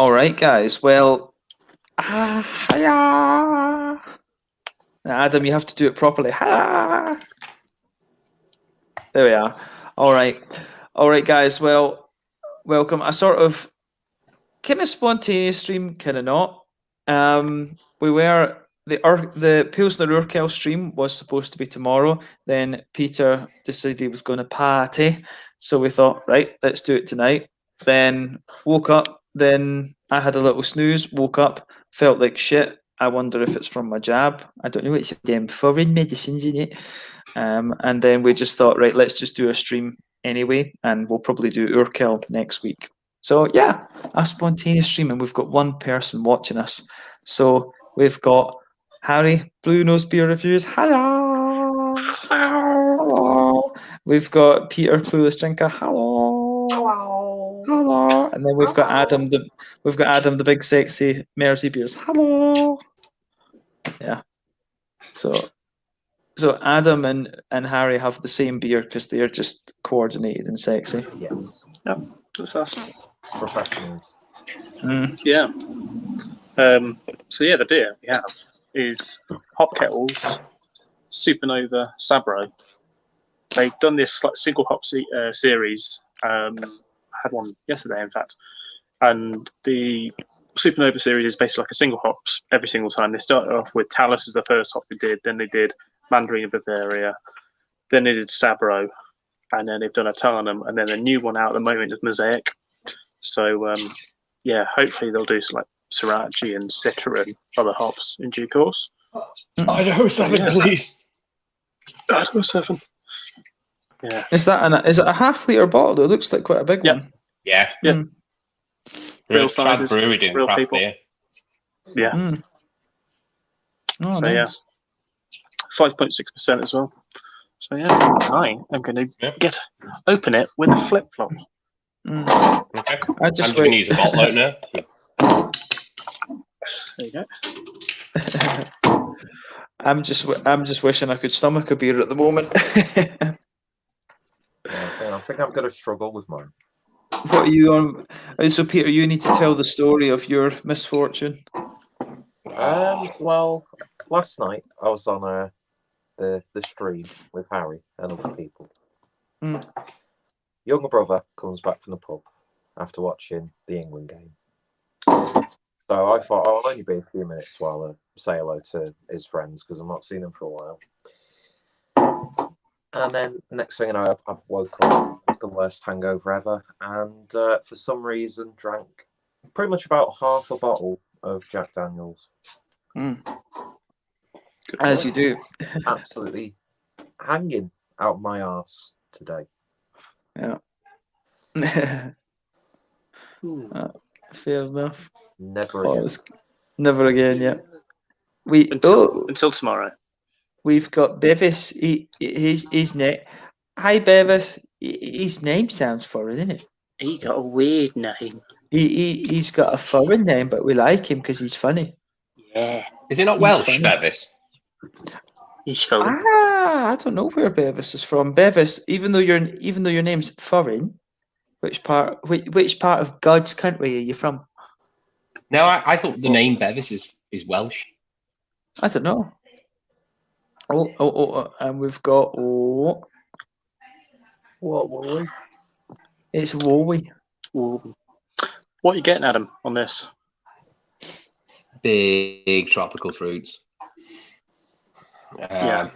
All right, guys. Well, hiya. Adam, you have to do it properly. Hiya. There we are. All right, guys. Well, welcome. A sort of kind of spontaneous stream, kind of not. We were the Pilsner Urkel stream was supposed to be tomorrow. Then Peter decided he was going to paaaaaaty, so we thought, right, let's do it tonight. Then woke up. Then I had a little snooze. Woke up, felt like shit. I wonder if it's from my jab. I don't know. It's them foreign medicines in it. And then we just thought, right, let's just do a stream anyway, and we'll probably do Urkel next week. So yeah, a spontaneous stream, and we've got one person watching us. So we've got Harry, Blue Nose Beer Reviews. Hello. Hello. We've got Peter, Clueless Drinker. Hello. Hello. Hello. And then we've got Adam, the big sexy Mersey Beers. Hello. Yeah. So Adam and Harry have the same beer because they are just coordinated and sexy. Yes. Yep, that's us. Professionals. Yeah. So yeah, the beer we have is Hop Kettles Supernova Sabro. They've done this like single hop series. I had one yesterday, in fact, and the Supernova series is basically like a single hops every single time. They started off with Talus as the first hop they did, then they did Mandarin of Bavaria, then they did Sabro, and then they've done Atanum, and then a new one out at the moment is Mosaic. So yeah, hopefully they'll do like Sriracha and Citra and other hops in due course. Idaho 7, please. Idaho 7. Yeah. Is it a half-litre bottle? It looks like quite a big one. Yeah. Yeah. Real sizes, brewery doing real craft people. beer. Yeah. Oh, So nice. yeah, 5.6% as well. So yeah, I am going to open it with a flip flop. Okay. I just I'm going to use a bottle opener. There you go. I'm just wishing I could stomach a beer at the moment. I think I'm going to struggle with mine. What are you on? So Peter, you need to tell the story of your misfortune. Well, last night I was on the stream with Harry and other people. Younger brother comes back from the pub after watching the England game. So I thought I'll only be a few minutes while I say hello to his friends because I've not seen them for a while. And then next thing you know, I've woke up with the worst hangover ever, and for some reason drank pretty much about half a bottle of Jack Daniels. As you do. Absolutely hanging out my arse today. Yeah. Fair enough. Never again. Never again. Yeah. Until tomorrow. We've got Bevis. His name. Hi, Bevis. His name sounds foreign, isn't it? He got a weird name. He's got a foreign name, but we like him because he's funny. Yeah. Is it not Welsh, Bevis? He's funny. I don't know where Bevis is from. Bevis, even though your name's foreign, which part of God's country are you from? No, I thought the name Bevis is Welsh. I don't know. And we've got What were we? It's Wowie. Ooh. What are you getting, Adam, on this? Big tropical fruits. Yeah.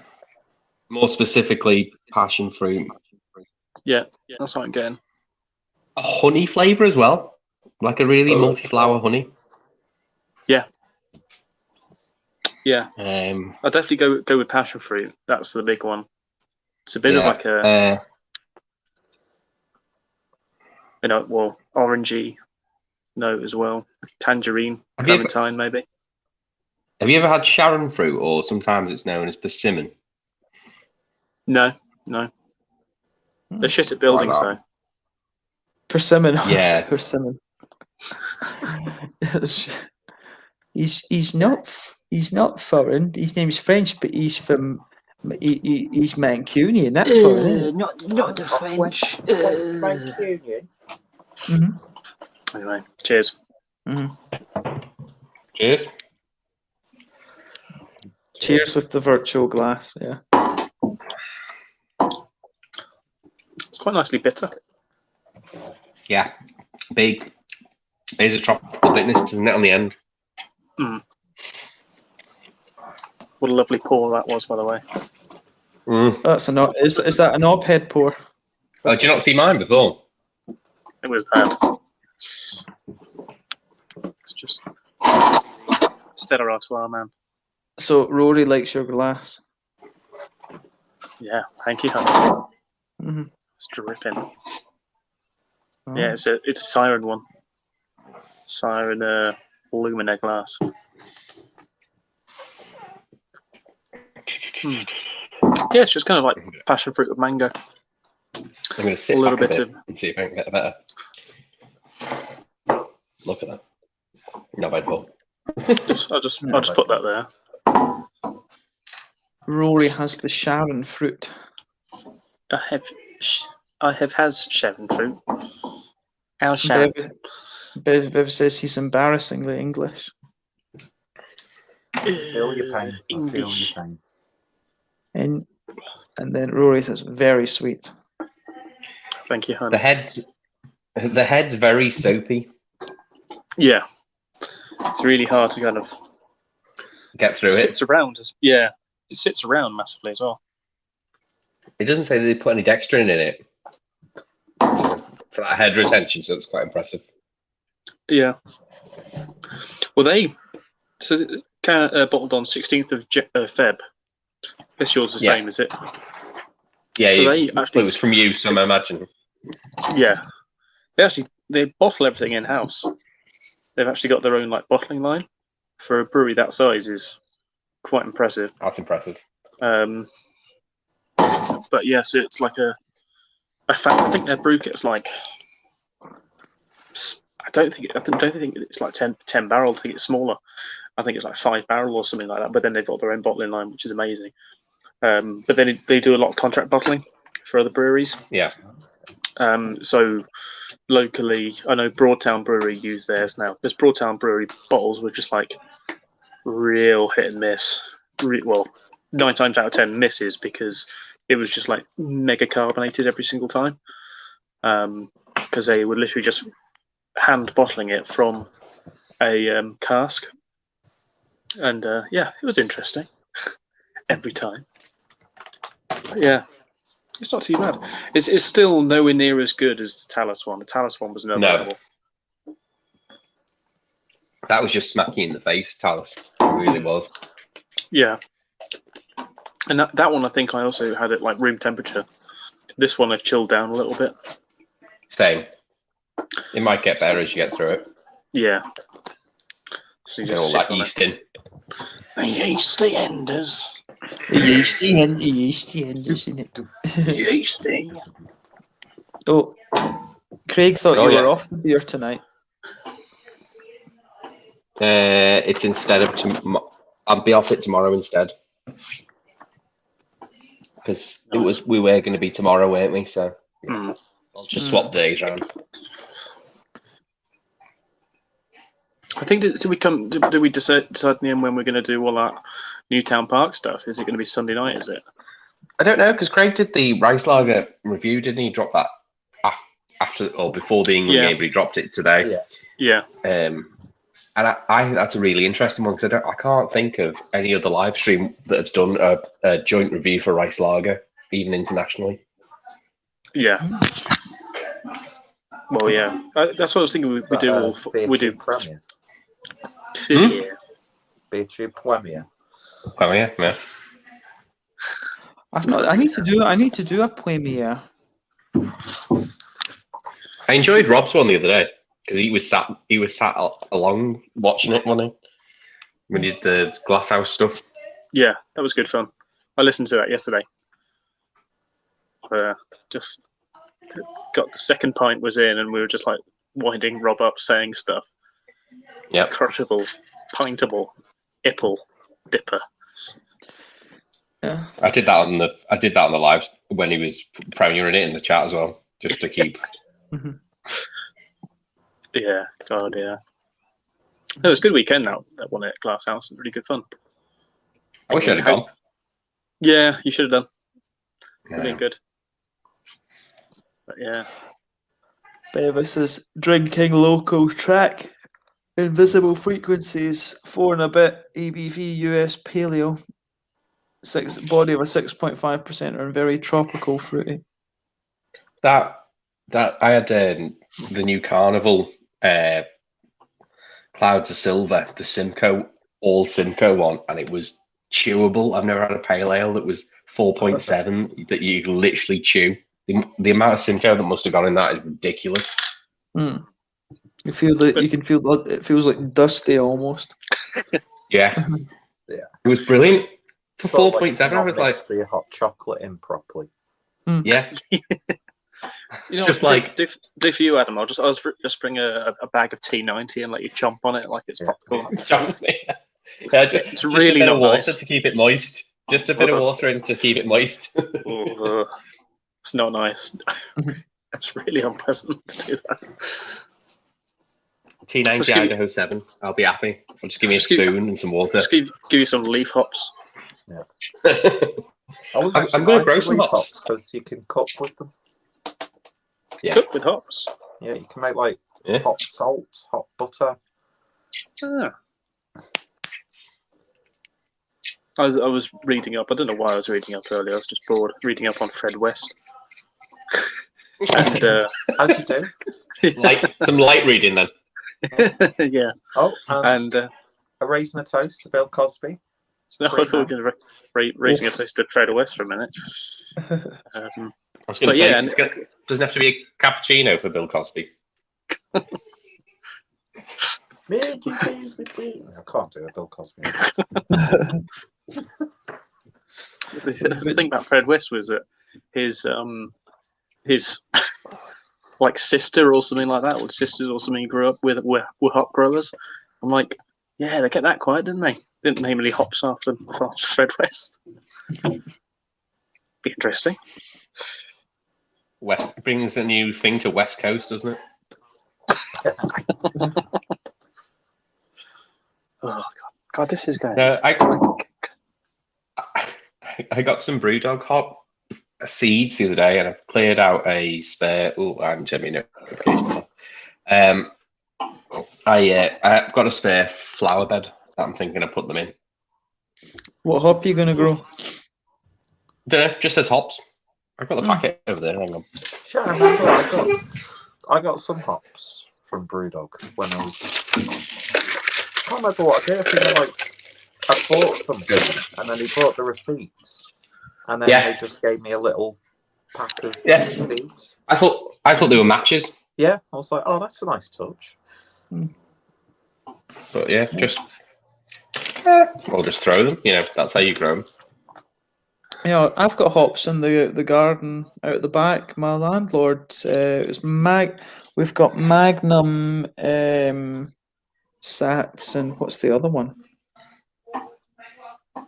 More specifically, passion fruit. Yeah, that's what I'm getting. A honey flavour as well, like a really multi-flower honey. Yeah. Yeah. I'll definitely go with passion fruit. That's the big one. It's a bit of like a, orangey note as well. Tangerine, clementine, maybe. Have you ever had Sharon fruit, or sometimes it's known as persimmon? No. They're shit at buildings, though. Persimmon. Yeah. Persimmon. He's not foreign. His name's French, but he's Mancunian. That's foreign. Not the French. Mancunian. Mm-hmm. Anyway, cheers. Mhm. Cheers. Cheers with the virtual glass. Yeah. It's quite nicely bitter. Yeah. Big. There's a tropical bitterness, isn't it, on the end? Mm. What a lovely pour that was, by the way. Mm. That's is that an op-ed pour? Oh, did you not see mine before? It was bad. It's just Stella Artois, man. So Rory likes your glass. Yeah, thank you, honey. Mm-hmm. It's dripping. Oh. Yeah, it's a Siren one. Siren Lumina glass. Yeah, it's just kind of like passion fruit with mango. I'm going to sit A little back bit a bit and see if I can get better. Look at that. Not bad, Paul. I'll just put that there. Rory has the Sharon fruit. I have has Sharon fruit. How's Sharon? Bev says he's embarrassingly English. I feel your pain. I feel your English. pain. And then Rory says very sweet. Thank you, honey. The head's very soapy. Yeah, it's really hard to kind of Get through it. sits around. Yeah, it sits around massively as well. It doesn't say that they put any dextrin in it for that head retention, so it's quite impressive. Yeah. Well, so bottled on 16th of Feb. Guess yours is the same, is it? Yeah, So it was from you, so I imagine. Yeah, they bottle everything in house. They've actually got their own like bottling line for a brewery that size is quite impressive. That's impressive. But yeah, so it's like I think their brew kit's like I don't think it's like 10 barrel. I think it's smaller. I think it's like 5 barrel or something like that. But then they've got their own bottling line, which is amazing. But then they do a lot of contract bottling for other breweries. Yeah. So locally, I know Broadtown Brewery use theirs now. Because Broadtown Brewery bottles were just like real hit and miss. Well, 9 times out of 10 misses because it was just like mega carbonated every single time. Because they were literally just hand bottling it from a cask. And yeah, it was interesting every time. But yeah, it's not too bad. It's still nowhere near as good as the Talus one. The Talus one was another level. That was just smacking in the face, Talus. It really was. Yeah. And that one, I think I also had it like room temperature. This one I've chilled down a little bit. Same. It might get better as you get through it. Yeah. So you Get just all sit that on yeast it. in. The yeasty enders. The yeasty enders in it. Yeasty. Oh, Craig thought Oh, you yeah. were off the beer tonight. It's instead of I'll be off it tomorrow instead. Because we were going to be tomorrow, weren't we? So I'll just swap days around. I think did we decide in the end when we're going to do all that Newtown Park stuff? Is it going to be Sunday night? Is it? I don't know, because Craig did the Rice Lager review, didn't he? Drop that after or before the England game, but he dropped it today. Yeah. And I think that's a really interesting one because I can't think of any other live stream that has done a joint review for Rice Lager, even internationally. Yeah. Well, yeah. That's what I was thinking. We do all. We do. Premier. Yeah. Beer Premier. Oh yeah. I've not. I need to do a premiere. I enjoyed Rob's one the other day because he was sat along watching it, wasn't he? When he did the Glasshouse stuff. Yeah, that was good fun. I listened to that yesterday. Just got the second pint was in, and we were just like winding Rob up, saying stuff. Yeah. Crushable, pintable, ipple, dipper. Yeah. I did that on the live when he was premiering it in the chat as well, just to keep. Mm-hmm. Yeah, God, yeah. It was a good weekend that one at Glass House. Really good fun. I wish I'd have gone. Yeah, you should have done. Yeah. Really good. But yeah. Bevis is drinking local track. Invisible frequencies, 4 and a bit ABV US paleo. Body of a 6.5% and very tropical fruity. That I had the new Carnival Clouds of Silver, the Simcoe, all Simcoe one, and it was chewable. I've never had a pale ale that was 4.7 that you can literally chew. The amount of Simcoe that must have gone in that is ridiculous. Mm. You feel that you can feel that it feels like dusty almost. Yeah. Yeah. It was brilliant. For Sort of 4.7, I was like, mix the hot chocolate in properly. yeah. You know, Just what, do for you, Adam. I'll just bring a bag of T90 and let you chomp on it like it's popcorn. Yeah, It's just really a bit of not water nice. to keep it moist. Just a bit of water in to keep it moist. It's not nice. It's really unpleasant to do that. T90 Idaho 7. I'll be happy. I'll just give me a spoon and some water. Just give you some leaf hops. Yeah. I'm going to grow some hops because you can cook with them. Yeah. Cook with hops. Yeah, you can make like hot salt, hot butter. Ah. I was reading up. I don't know why I was reading up earlier. I was just bored reading up on Fred West. And as you do. Some light reading then. Yeah. Oh, and a raising a toast to Bill Cosby. No, I thought we were going to raising a toast to Fred West for a minute. I was going to say, doesn't have to be a cappuccino for Bill Cosby. I can't do a Bill Cosby. The thing about Fred West was that his like sister or something like that, or sisters or something, grew up with were hop growers. I'm like, yeah, they kept that quiet, didn't they? Didn't name any hops after Fred West. Be interesting. West brings a new thing to West Coast, doesn't it? Oh God, this is going. I got some BrewDog hop seeds the other day, and I've cleared out a spare. Oh, I'm checking notifications. I've got a spare flower bed that I'm thinking of putting them in. What hop are you going to grow? Don't know, just as hops. I've got the packet over there. Hang on. Sure, I remember I got some hops from BrewDog when I was. I can't remember what I did. I think I bought something and then he brought the receipts, and then they just gave me a little pack of seeds. I thought they were matches. Yeah, I was like, oh, that's a nice touch. But yeah, or just throw them. You know, that's how you grow them. Yeah, I've got hops in the garden out the back. My landlord we've got Magnum, Sats, and what's the other one?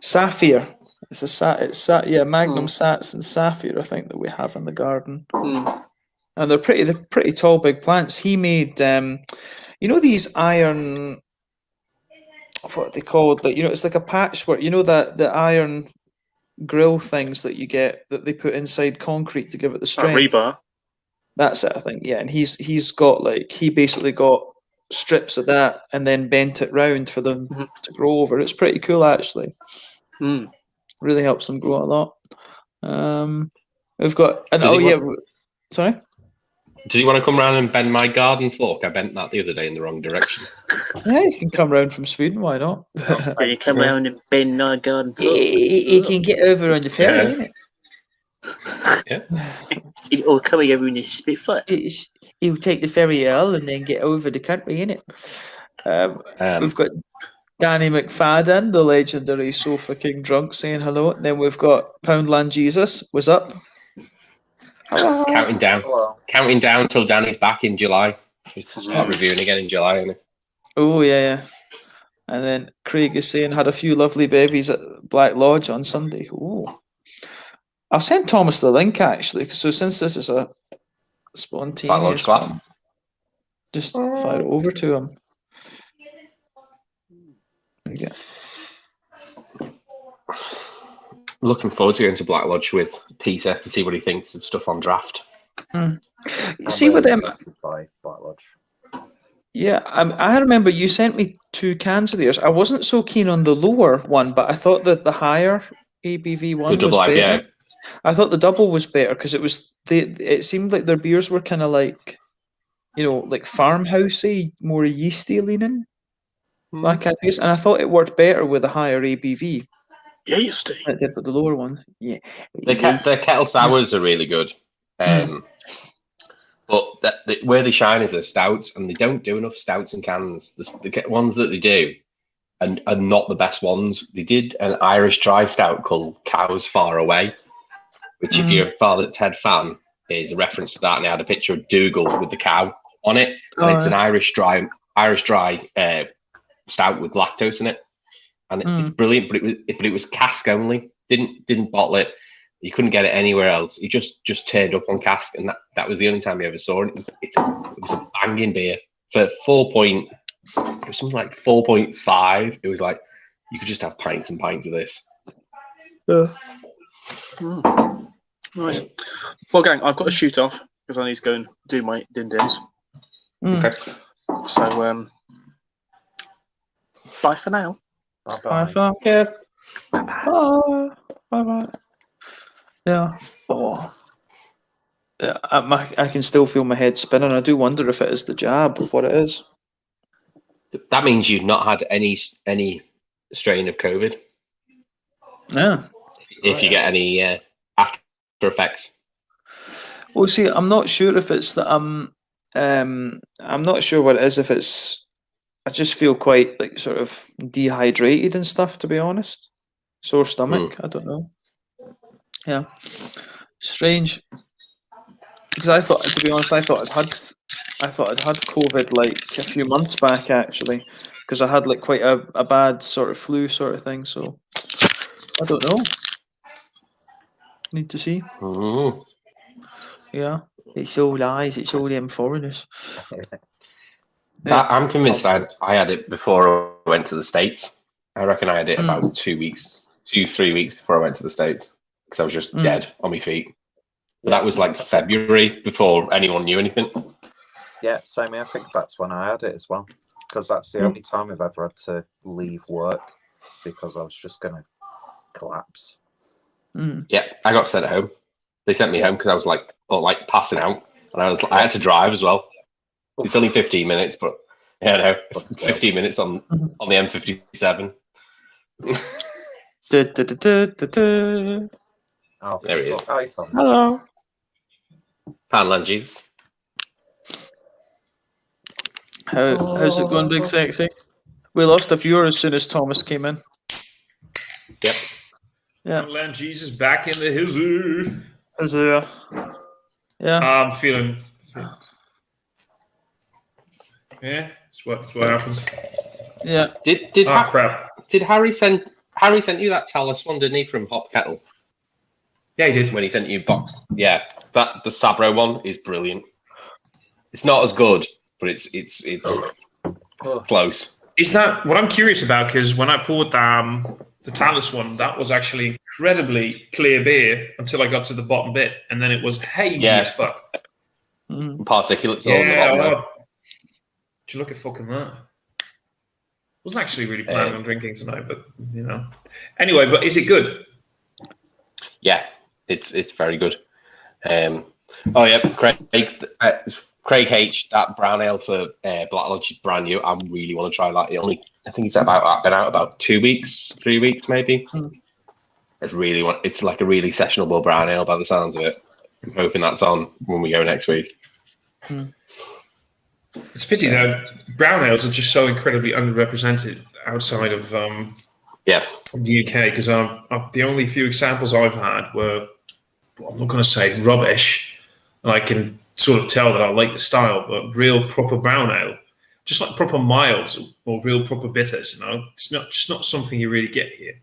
Sapphire. Magnum, Sats, and Sapphire. I think that we have in the garden, and they're pretty tall, big plants. He made, these iron. What are they called? Like, it's like a patchwork. You know that the iron grill things that you get that they put inside concrete to give it the strength. Rebar. That's it, I think. Yeah, and he's got he basically got strips of that and then bent it round for them to grow over. It's pretty cool, actually. Really helps them grow a lot. We've got sorry. Does he want to come round and bend my garden fork? I bent that the other day in the wrong direction. Yeah, you can come round from Sweden. Why not? You come round and bend my garden fork. He can get over on the ferry, isn't it? Yeah. Or coming over in a Spitfire. He'll take the ferry L and then get over the country, innit? We've got Danny McFadden, the legendary Sofa King drunk, saying hello. And then we've got Poundland Jesus. What's up? Hello. Counting down till Danny's back in July. Start reviewing again in July, isn't it? Oh yeah. And then Craig is saying had a few lovely bevies at Black Lodge on Sunday. Ooh. I'll send Thomas the link actually. So since this is a spontaneous one, just fire it over to him. you go. Looking forward to going to Black Lodge with Peter and see what he thinks of stuff on draft. See with them. By Black Lodge. Yeah, I remember you sent me 2 cans of theirs. I wasn't so keen on the lower one, but I thought that the higher ABV one The double was better. IPA. I thought the double was better because it seemed like their beers were kind of like, like farmhousey, more yeasty leaning, like IPAs, and I thought it worked better with a higher ABV. Yeasty. Than it did with the lower one. Yeah, The kettle sours are really good. But where they shine is their stouts, and they don't do enough stouts and cans. The ones that they do are not the best ones. They did an Irish dry stout called Cows Far Away, which if you're a Father's Head fan, is a reference to that, and it had a picture of Dougal with the cow on it. And it's an Irish dry stout with lactose in it. And it's brilliant, but it was cask only. Didn't bottle it. You couldn't get it anywhere else. It just turned up on cask, and that was the only time you ever saw it. It was a banging beer for it was something like 4.5. It was like you could just have pints and pints of this. Nice. Well, gang, I've got to shoot off because I need to go and do my din-dins. Okay. So, bye for now. Bye for now. Bye. Bye. Yeah. Oh. Yeah. I can still feel my head spinning. I do wonder if it is the jab or what it is. That means you've not had any strain of COVID. Yeah. If you get any after effects. Well, see, I'm not sure if it's that I'm not sure what it is. If it's, I just feel quite like sort of dehydrated and stuff. To be honest, sore stomach. I don't know. Yeah, strange. Because I thought, to be honest, I thought I'd had COVID like a few months back actually, because I had like quite a bad sort of flu sort of thing. So I don't know. Need to see. Yeah, it's all lies. It's all them foreigners. I'm convinced I had it before I went to the States. I reckon I had it about 3 weeks before I went to the States, because I was just dead on my feet. But that was like February, before anyone knew anything. Yeah, same. I think that's when I had it as well, because that's the only time I've ever had to leave work because I was just going to collapse. Yeah, I got sent home. They sent me home because I was like passing out, and I had to drive as well. It's only 15 minutes, but yeah, no, 15 minutes on the M57. Oh, there he is. Hi, Tom. Hello. Panland Jesus. How's it going, Big Sexy? We lost a viewer as soon as Thomas came in. Yep. Yeah. Panland Jesus back in the hizzy. Yeah. I'm feeling. Yeah, it's what happens. Yeah. Did Harry send you that Talus one, didn't he, from Hop Kettle? Yeah, he did. When he sent you a box. Yeah, the Sabro one is brilliant. It's not as good, but it's close. Is that what I'm curious about? Because when I poured the Talus one, that was actually incredibly clear beer until I got to the bottom bit, and then it was hazy as fuck. Particulates all in the bottom. There. Did you look at fucking that? Wasn't actually really planning on drinking tonight, but Anyway, but is it good? Yeah, it's very good. Oh yeah, Craig H, that brown ale for Black Lodge is brand new. I really want to try that. I think it's been out about 2 weeks, 3 weeks maybe. It's like a really sessionable brown ale by the sounds of it. I'm hoping that's on when we go next week. It's a pity though. Brown ales are just so incredibly underrepresented outside of the UK, because the only few examples I've had were, I'm not going to say rubbish, and I can sort of tell that I like the style, but real proper brown ale, just like proper milds or real proper bitters, it's not something you really get here.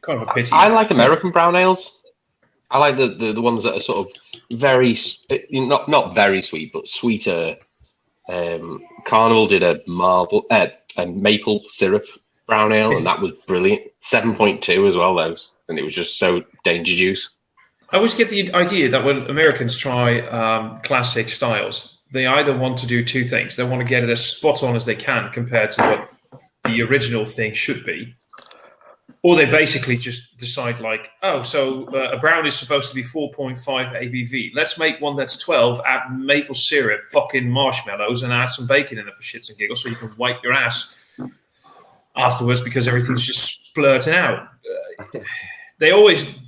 Kind of a pity. I like American brown ales. I like the ones that are sort of very, not very sweet, but sweeter. Carnival did a maple syrup brown ale, and that was brilliant. 7.2 as well, those, and it was just so danger juice. I always get the idea that when Americans try classic styles, they either want to do two things. They want to get it as spot on as they can compared to what the original thing should be. Or they basically just decide like, oh, so a brown is supposed to be 4.5 ABV. Let's make one that's 12, add maple syrup, fucking marshmallows, and add some bacon in it for shits and giggles so you can wipe your ass afterwards because everything's just splurting out. They always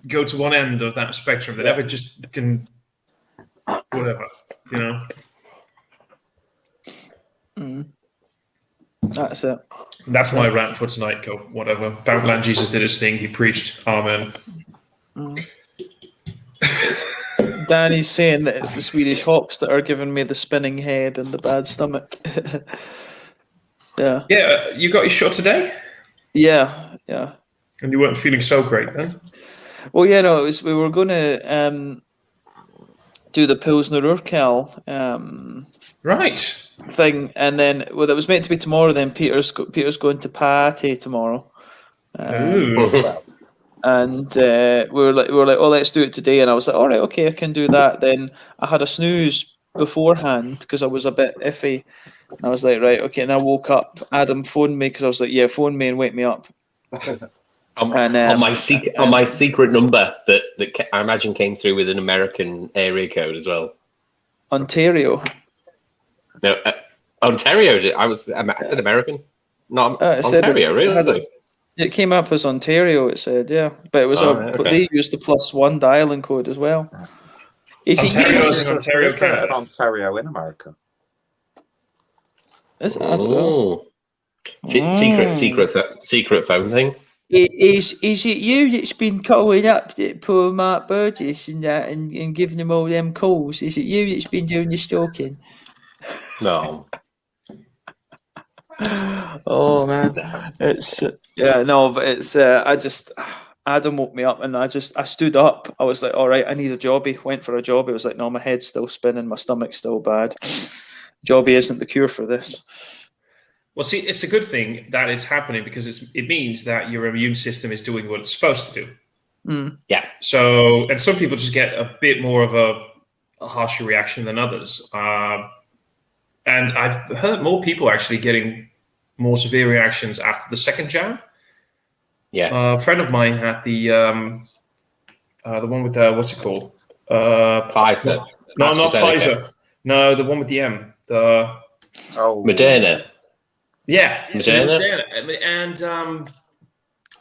go to one end of that spectrum. They never just can, whatever, you know? That's it. That's my rant for tonight, Go. Whatever. Boundland Jesus did his thing. He preached. Amen. Danny's saying that it's the Swedish hops that are giving me the spinning head and the bad stomach. Yeah. Yeah, you got your shot today? Yeah. And you weren't feeling so great then? Well, yeah, no, we were going to do the Pilsner Urquell Right. thing, and then it was meant to be tomorrow. Then Peter's going to paaaaaaty tomorrow, and we were like, oh, let's do it today. And I was like, all right, okay, I can do that. Then I had a snooze beforehand because I was a bit iffy. And I was like, right, okay. And I woke up. Adam phoned me because I was like, yeah, phone me and wake me up. On my secret number that I imagine came through with an American area code as well. Ontario. No, Ontario. I said American, not Ontario. Really? It came up as Ontario. It said, yeah, but it was but they used the +1 dialing code as well. Ontario is an Ontario, Canada. Ontario in America. Is it? I don't know. Secret phone thing. Is it you that's been calling up that poor Mark Burgess and that and giving them all them calls? Is it you that's been doing the stalking? No. Oh man, it's but it's Adam woke me up and I stood up. I was like, all right, I need a jobby. Went for a jobby. I was like, no, my head's still spinning, my stomach's still bad. Jobby isn't the cure for this. Well, see, it's a good thing that it's happening because it means that your immune system is doing what it's supposed to do. Yeah. So, and some people just get a bit more of a harsher reaction than others. And I've heard more people actually getting more severe reactions after the second jab. Yeah. A friend of mine had the one with the, what's it called? Pfizer. No, not Pfizer. No, the one with the M. Moderna. Yeah, Moderna. And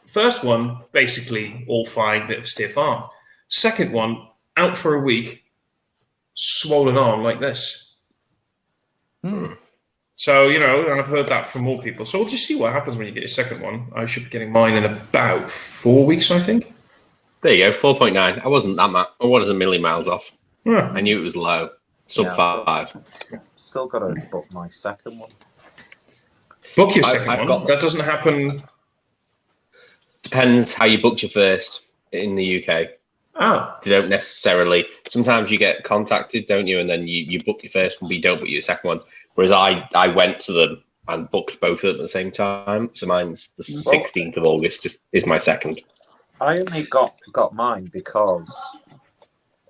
first one, basically all fine, bit of stiff arm. Second one, out for a week, swollen arm like this. So, and I've heard that from more people. So we'll just see what happens when you get your second one. I should be getting mine in about 4 weeks, I think. There you go, 4.9. I wasn't that much. I wasn't a million miles off. Yeah. I knew it was low. Sub 5. Still got to book my second one. Book your second one. That doesn't happen. Depends how you booked your first in the UK. Oh. You don't necessarily. Sometimes you get contacted, don't you? And then you book your first one, but you don't book your second one. Whereas I went to them and booked both of them at the same time. So mine's the 16th of August is my second. I only got mine because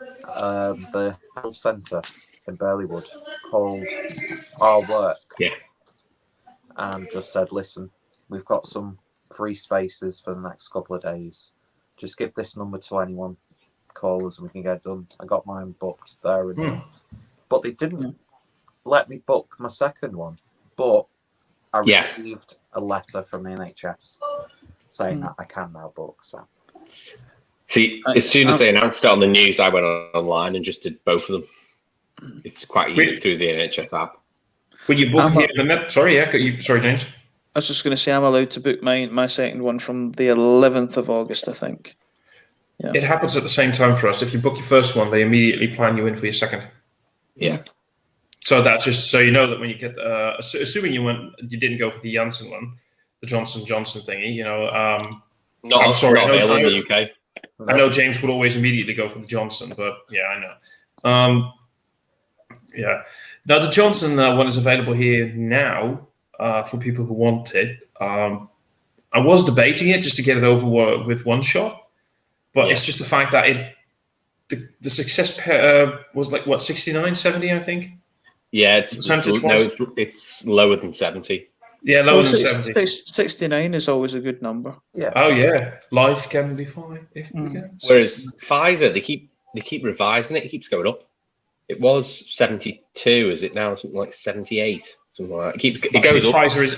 the health centre in Burleywood called our work. Yeah. And just said, listen, we've got some free spaces for the next couple of days. Just give this number to anyone, call us and we can get it done. I got mine booked there and then. But they didn't let me book my second one. But I received a letter from the NHS saying that I can now book. So, see, as soon as they announced it on the news, I went online and just did both of them. It's quite easy through the NHS app. When you book sorry, James. I was just going to say I'm allowed to book my second one from the 11th of August, I think. Yeah. It happens at the same time for us. If you book your first one, they immediately plan you in for your second. Yeah. So that's just so you know that when you get, assuming you didn't go for the Janssen one, the Johnson thingy, not available in the UK. I know James would always immediately go for the Johnson, but yeah, I know. Yeah. Now the Johnson one is available here now. for people who want it. I was debating it just to get it over with one shot, but it's just the fact that the success was like what 69, 70, I think. Yeah, it's lower than 70. Yeah, lower than 70. 69 is always a good number. Yeah. Oh yeah, life can be fine if we can. Whereas Pfizer, they keep revising it. It keeps going up. It was 72. Is it now something like 78? Something like that. It goes up.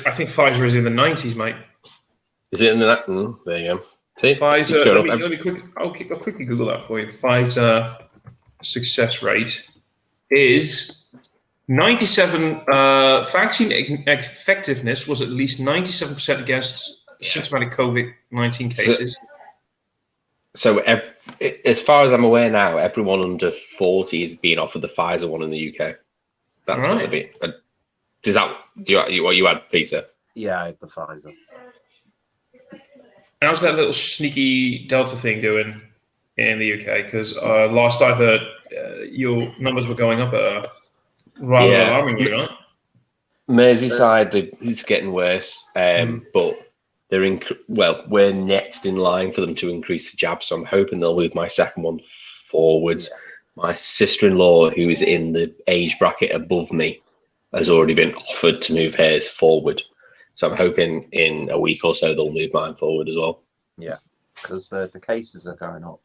I think Pfizer is in the 90s, mate. Is it in the? There you go. See? Pfizer. I'll quickly Google that for you. Pfizer success rate is 97. Vaccine effectiveness was at least 97% against symptomatic COVID-19 cases. So, as far as I'm aware now, everyone under 40 is being offered the Pfizer one in the UK. That's what they're being. Is that what you had, Peter? Yeah, I had the Pfizer. How's that little sneaky Delta thing doing in the UK? Because last I heard, your numbers were going up at a rather alarming rate, right? Merseyside, it's getting worse, but they're we're next in line for them to increase the jab, so I'm hoping they'll move my second one forwards. Yeah. My sister-in-law, who is in the age bracket above me, has already been offered to move hers forward. So I'm hoping in a week or so they'll move mine forward as well. Yeah, because the cases are going up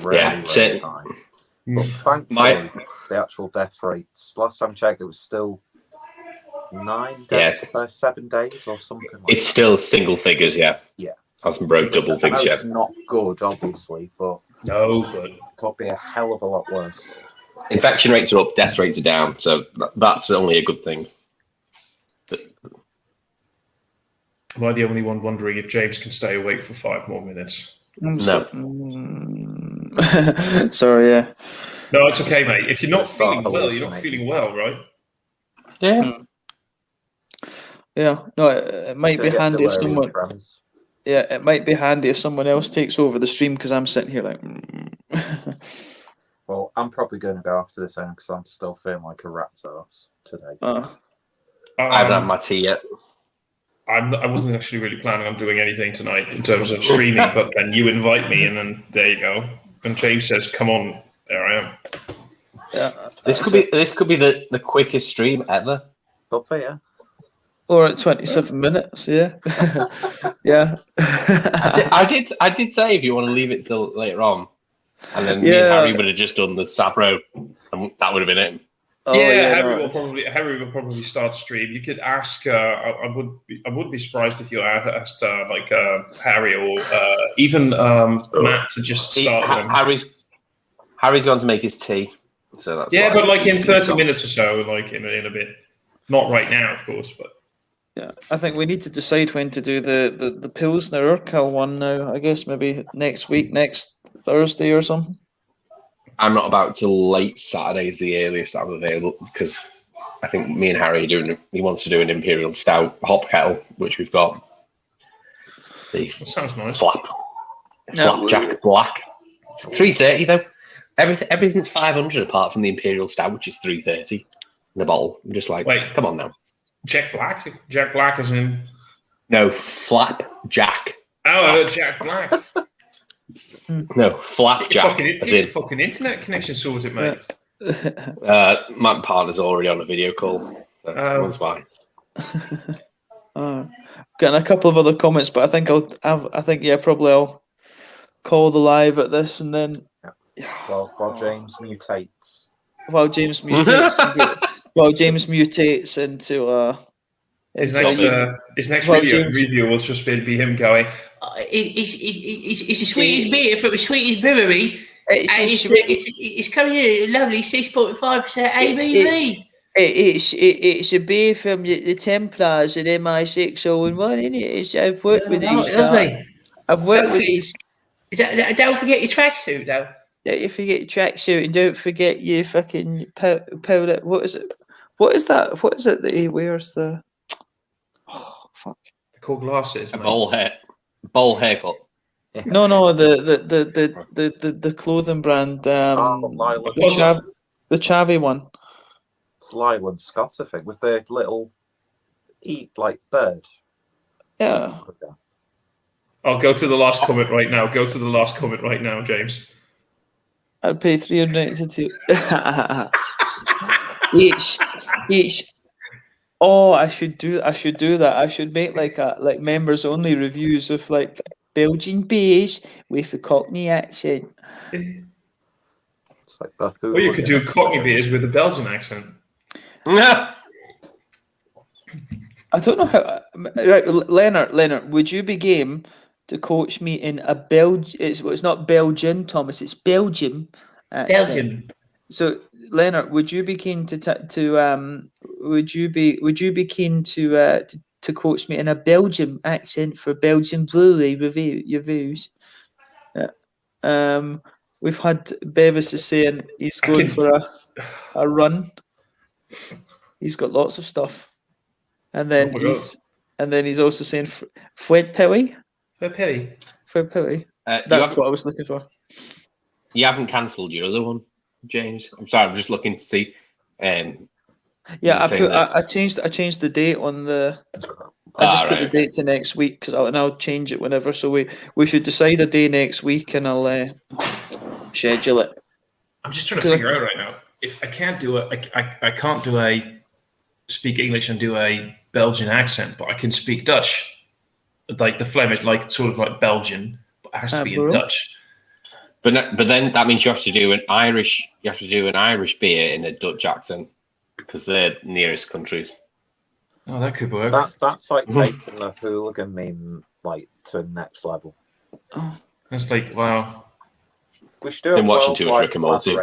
really high. But thankfully, the actual death rates, last time I checked, it was still 9 deaths per 7 days or something like It's still single figures, Yeah. Hasn't broke double figures yet. It's not good, obviously, but it could be a hell of a lot worse. Infection rates are up, death rates are down, so that's only a good thing. Am I the only one wondering if James can stay awake for 5 more minutes? No. Sorry, yeah. No, it's okay, mate. If you're not feeling well, you're not feeling well, right? Yeah. Yeah. No, it might be handy if someone. Yeah, it might be handy if someone else takes over the stream because I'm sitting here like. Well, I'm probably going to go after this end because I'm still feeling like a rat's ass today. I haven't had my tea yet. I wasn't actually really planning on doing anything tonight in terms of streaming, but then you invite me, and then there you go. And James says, "Come on, there I am." Yeah, this could be the quickest stream ever. Yeah. Or at 27 minutes, yeah. Yeah. I did say if you want to leave it till later on, and then me and Harry would have just done the Sabro, and that would have been it. Oh, Harry will probably start stream. You could ask. I wouldn't be surprised if you asked Harry or even Matt to just start. Harry's going to make his tea, so that's but like in 30 minutes or so, like in a bit. Not right now, of course, but yeah. I think we need to decide when to do the Pilsner Urquell one now. I guess maybe next week, next Thursday or something. I'm not about till late Saturday is the earliest I'm available because I think me and Harry are doing. He wants to do an Imperial Stout hop kettle, which we've got. That sounds nice. Flapjack Black. 330 though. Everything's 500 apart from the Imperial Stout, which is 330 in a bottle. I'm just like, wait, come on now. Jack Black? Jack Black as in? No, Flapjack. Oh, Jack Black. No, Flapjack. Get your fucking internet connection sorted, mate. My partner's already on a video call. So that's fine. Getting a couple of other comments, but I think probably I'll call the live at this and then. While James mutates. While James mutates into his next review will just be him going. It's the sweetest beer from the sweetest brewery. It's coming in at a lovely 6.5% ABV. It's a beer from the Templars at MI601, isn't it? I've worked with these guys. I've worked with these. Don't forget your tracksuit, though. Don't you forget your tracksuit and don't forget your fucking powder. What is it? What is that? What is it that he wears? The fuck. They're called glasses. A bowl haircut. No, the clothing brand. The Chavy one. It's Lyland Scott, I think, with the little eat like bird? Yeah. I'll go to the last comment right now. Go to the last comment right now, James. I'd pay 392. Each. Oh, I should do that. I should make like members only reviews of like Belgian beers with a Cockney accent. It's like the Or you could do Cockney beers with a Belgian accent. I don't know how. Right, Leonard, would you be game to coach me in a It's not Belgian, Thomas. It's Belgium. Belgium. So, Leonard, would you be keen would you be keen to coach me in a Belgium accent for Belgian Brewery reviews? We've had Bevis is saying he's going for a run. He's got lots of stuff. And then he's also saying Fred Perry. Fred Perry. That's what I was looking for. You haven't cancelled your other one, James. I'm sorry. I'm just looking to see. Yeah, I changed the date on the. I just put the date to next week and I'll change it whenever. So we should decide a day next week and I'll schedule it. I'm just trying to figure out right now if I can't do I can't speak English and do a Belgian accent, but I can speak Dutch, like the Flemish, like sort of like Belgian, but it has to be in Dutch. But then that means you have to do an Irish beer in a Dutch accent because they're nearest countries. Oh, that could work. That's like taking the hooligan meme like to the next level. That's like wow. We should do been watching too much Rick and Morty.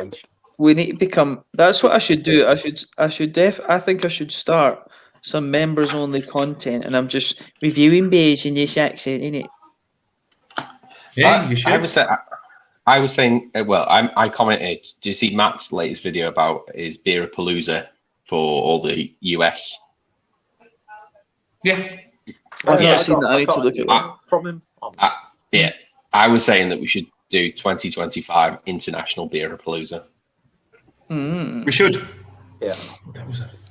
We need to become. That's what I should do. I think I should start some members only content, and I'm just reviewing beers in this accent, innit? Yeah, you should. I was saying. Well, I commented. Do you see Matt's latest video about his Beerapalooza for all the US? Yeah, I've not seen that. I need to look at that from him. Yeah, I was saying that we should do 2025 International Beerapalooza. We should. Yeah.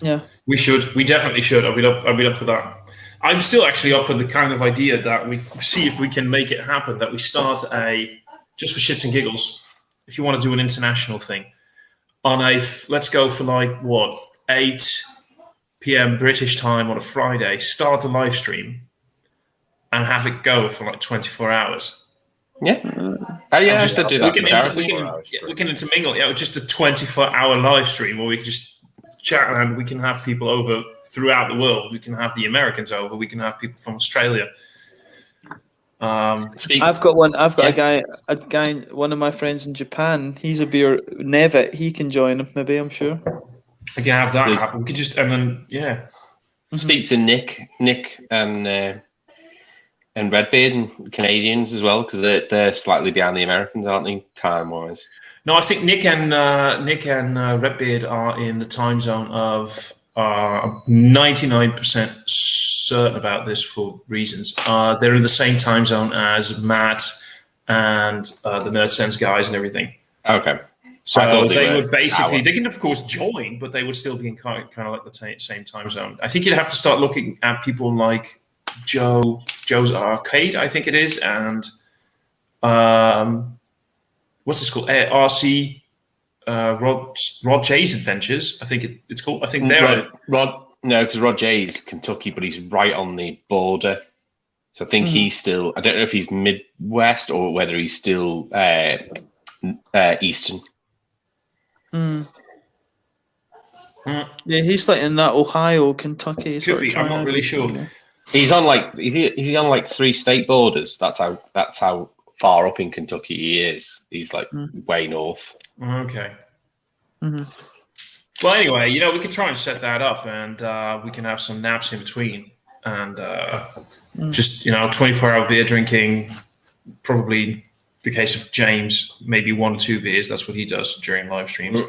Yeah. We should. We definitely should. I'll be up for that. I'm still actually up for the kind of idea that we see if we can make it happen. That we start just for shits and giggles. If you want to do an international thing, let's go for like 8 p.m. British time on a Friday. Start a live stream and have it go for like 24 hours. Yeah. We can intermingle. Yeah, just a 24-hour live stream where we can just chat and we can have people over throughout the world. We can have the Americans over. We can have people from Australia. I've got a guy. One of my friends in Japan. He's a beer Nevitt. He can join. Maybe I'm sure. I can have that happen. We could just speak to Nick and Redbeard and Canadians as well, because they're slightly behind the Americans, aren't they, time-wise? No, I think Nick and Redbeard are in the time zone of 99% certain about this for reasons. They're in the same time zone as Matt and the Nerd Sense guys and everything. Okay. So they would basically, they can of course join, but they would still be in kind of like the same time zone. I think you'd have to start looking at people like Joe's Arcade, I think it is, and what's this called? RC Rod J's Adventures, I think it's called. I think they're because Rod J's Kentucky, but he's right on the border. So I think he's still. I don't know if he's Midwest or whether he's still Eastern. Yeah, he's like in that Ohio, Kentucky. Could be. I'm not really sure. He's on he's on like 3 state borders. That's how far up in Kentucky he is. He's like way north. Okay. Well, anyway, we can try and set that up, and we can have some naps in between, and just 24-hour beer drinking. Probably the case of James, maybe 1 or 2 beers. That's what he does during live streams.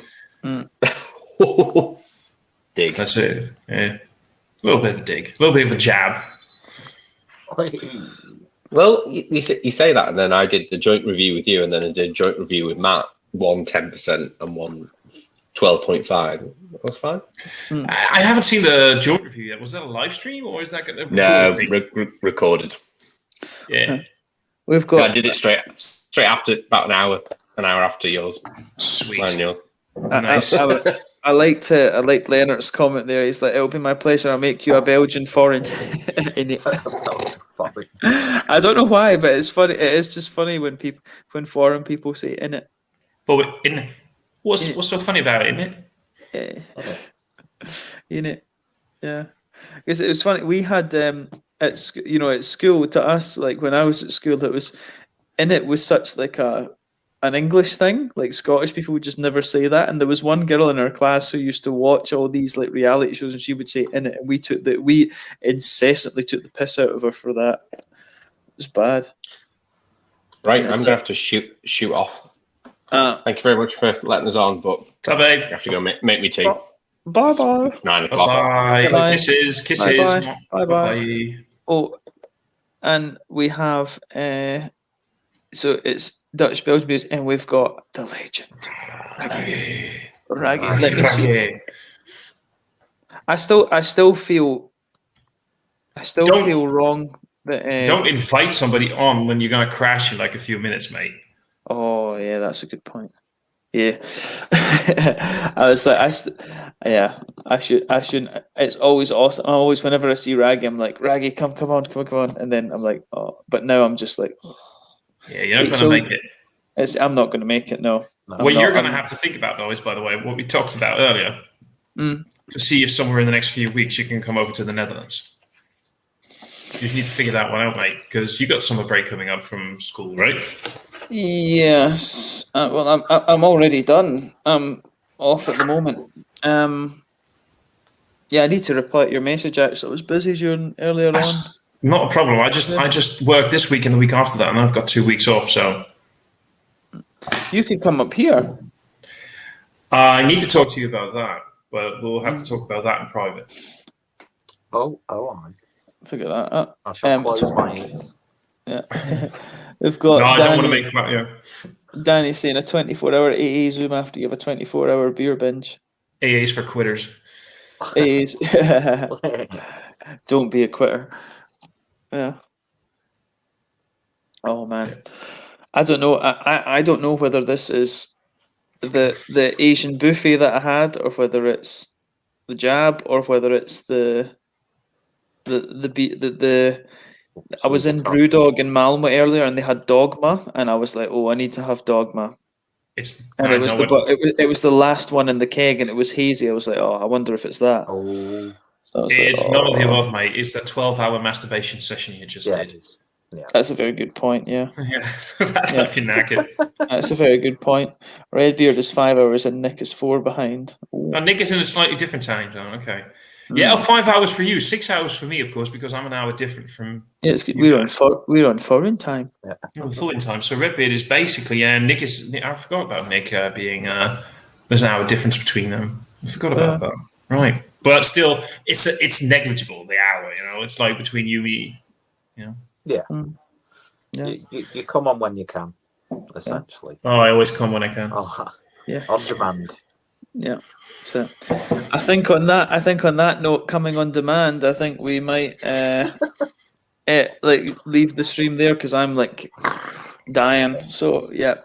Dig. That's it. Yeah. A little bit of a dig, a little bit of a jab. Well, you say that, and then I did the joint review with you, and then I did a joint review with Matt. 1 10% and 1 12.5. That's fine. I haven't seen the joint review yet. Was that a live stream or is that going to No, recorded. Yeah. We've got. I did it straight after, about an hour after yours. Sweet. Mine, yours. Nice. I liked Leonard's comment there. He's like, "It'll be my pleasure. I'll make you a Belgian foreign." I don't know why, but it's funny. It is just funny when foreign people say "in it." But what's so funny about it, isn't it? In it, yeah. Because it was funny. We had at school to us, like when I was at school, it was in it was such like an English thing. Like Scottish people would just never say that. And there was one girl in our class who used to watch all these like reality shows, and she would say "in it," and we incessantly took the piss out of her for that. It was bad. Right, I'm gonna have to shoot off. Thank you very much for letting us on, but babe. I have to go make me tea. Bye bye. It's 9 o'clock. Bye. Kisses. Bye bye. Oh, and we have so it's Dutch Belgian music, and we've got the legend Raggy. Let me see. I still feel wrong that don't invite somebody on when you're gonna crash in like a few minutes, mate. Oh yeah, that's a good point. Yeah, I was like, I shouldn't. It's always awesome. Always, whenever I see Raggy, I'm like, Raggy, come on, and then I'm like, oh. But now I'm just like, oh. Yeah, you're not going to make it. I'm not going to make it. No. What you're going to have to think about though is, by the way, what we talked about earlier, to see if somewhere in the next few weeks you can come over to the Netherlands. You need to figure that one out, mate, because you got summer break coming up from school, right? Yes. Well, I'm already done. I'm off at the moment. Yeah, I need to reply to your message. Actually, I was busy earlier on. Not a problem. I just work this week and the week after that, and I've got 2 weeks off. So you could come up here. I need to talk to you about that, but we'll have to talk about that in private. I figure that out. I shall close my ears. Yeah. We've got. No, I Danny, don't want to make that. Yeah. Danny's saying a 24-hour AA Zoom after you have a 24-hour beer binge. AA's for quitters. AA's. Don't be a quitter. Yeah. Oh man, I don't know. I don't know whether this is the Asian buffet that I had, or whether it's the jab, or whether it's the I was in Brewdog in Malmo earlier, and they had Dogma, and I was like, "Oh, I need to have Dogma." It was the last one in the keg, and it was hazy. I was like, "Oh, I wonder if it's that." Oh, so it's none of the above, mate. It's that 12-hour masturbation session you just did. Yeah. That's a very good point. Yeah, yeah, that's knackered. That's a very good point. Redbeard is 5 hours, and Nick is 4 behind. Oh, Nick is in a slightly different time zone. Okay. Yeah, 5 hours for you, 6 hours for me, of course, because I'm an hour different from. Yeah, it's good. We're on foreign time. Yeah, foreign time. So Redbeard is basically, Nick is. I forgot about Nick being. There's an hour difference between them. I forgot about that. Right, but still, it's negligible. The hour, it's like between you, me, Yeah. Yeah. You come on when you can, essentially. Oh, I always come when I can. Oh, yeah. On demand. Yeah. So I think on that note, coming on demand, I think we might leave the stream there, because I'm like dying. So yeah.